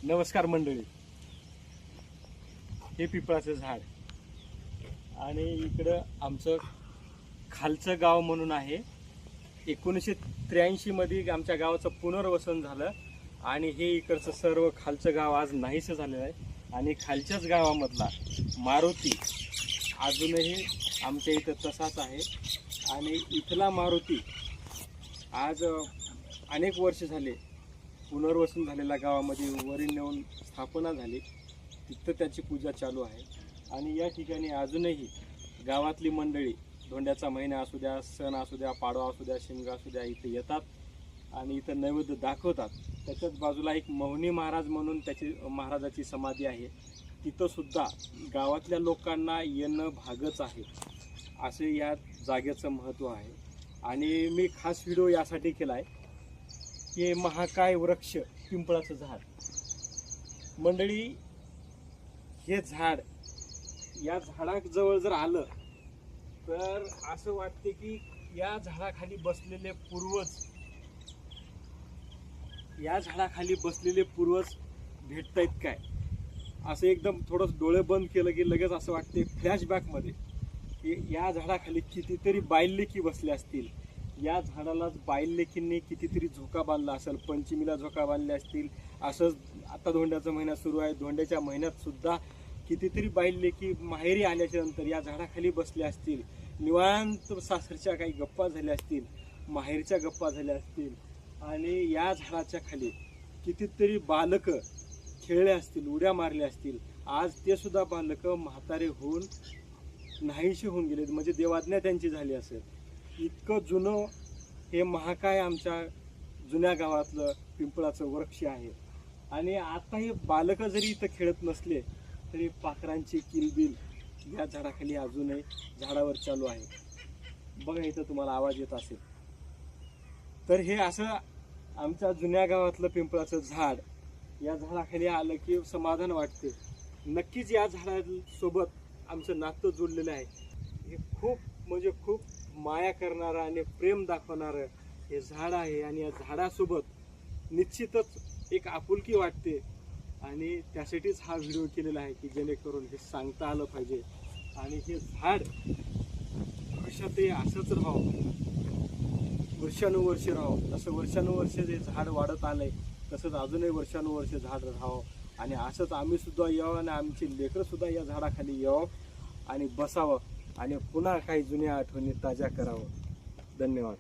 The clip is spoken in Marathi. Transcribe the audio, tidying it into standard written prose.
नमस्कार मंडळी, हे पिंपळाचं झाड आणि इकडं आमचं खालचं गाव म्हणून आहे. 1983 मध्ये आमच्या गावाचं पुनर्वसन झालं आणि हे इकडचं सर्व खालचं गाव आज नाहीसं झालेलं आहे. आणि खालच्याच गावामधला मारुती अजूनही आमच्या इथं तसाच आहे. आणि इथला मारुती आज अनेक वर्ष झाले पुनर्वसन झालेल्या गावामध्ये वरी नेऊन स्थापना झाली, तिथं त्याची पूजा चालू आहे. आणि या ठिकाणी अजूनही गावातली मंडळी धोंड्याचा महिना असू द्या, सण असू द्या, पाडवा असू द्या, शिमगा असू द्या, इथं येतात आणि इथं नैवेद्य दाखवतात. त्याच्याच बाजूला एक मौनी महाराज म्हणून महाराजाची समाधी आहे, तिथं सुद्धा गावातल्या लोकांना येणं भागच आहे. असे या जागेचं महत्त्व आहे. आणि मी खास व्हिडिओ यासाठी केला आहे की महाकाय वृक्ष पिंपळाचं झाड. मंडळी, हे झाड या झाडाजवळ जर आलं तर असं वाटते की या झाडाखाली बसलेले पूर्वज भेटतायत काय. असं एकदम थोडंसं डोळे बंद केलं की लगेच असं वाटते फ्लॅशबॅकमध्ये की या झाडाखाली कितीतरी बायलेकी बसल्या असतील. या झाडालाच बायलेकींनी कितीतरी झोका बांधला असेल, पंचमीला झोका बांधले असतील. असंच आता धोंड्याचा महिना सुरू आहे, धोंड्याच्या महिन्यात सुद्धा कितीतरी बायलेकी माहेरी आल्याच्या नंतर या झाडाखाली बसल्या असतील. निवांत सासरच्या काही गप्पा झाल्या असतील, माहेरच्या गप्पा झाल्या असतील. आणि या झाडाच्या खाली कितीतरी बालकं खेळले असतील, उड्या मारल्या असतील. आज ते सुद्धा बालकं म्हातारे होऊन नाहीशी होऊन गेले, म्हणजे देवाज्ञा त्यांची झाली असेल. इतकं जुनं हे महाकाय आमच्या जुन्या गावातलं पिंपळाचं वृक्ष आहे. आणि आता हे बालकं जरी इथं खेळत नसले तरी पाखरांची किलबिल या झाडाखाली अजूनही झाडावर चालू आहे. बघा, इथं तुम्हाला आवाज येत असेल. तर हे असं आमच्या जुन्या गावातलं पिंपळाचं झाड, या झाडाखाली आलं की समाधान वाटते. नक्कीच या झाडासोबत आमचं नातं जोडलेलं आहे. हे खूप म्हणजे खूप माया करणारं आणि प्रेम दाखवणारं हे झाड आहे. आणि या झाडासोबत निश्चितच एक आपुलकी वाटते. आणि त्यासाठीच हा व्हिडिओ केलेला आहे की जेणेकरून हे सांगता आलं पाहिजे. आणि हे झाड भविष्यातही असंच राहावं, वर्षानुवर्ष राहावं. जसं वर्षानुवर्ष जे झाड वाढत आलंय तसंच अजूनही वर्षानुवर्ष झाड राहावं. आणि असंच आम्ही सुद्धा यावं आणि आमची लेकरं सुद्धा या झाडाखाली यावं आणि बसावं आणि पुन्हा काही जुन्या आठवणी ताज्या करावं. धन्यवाद.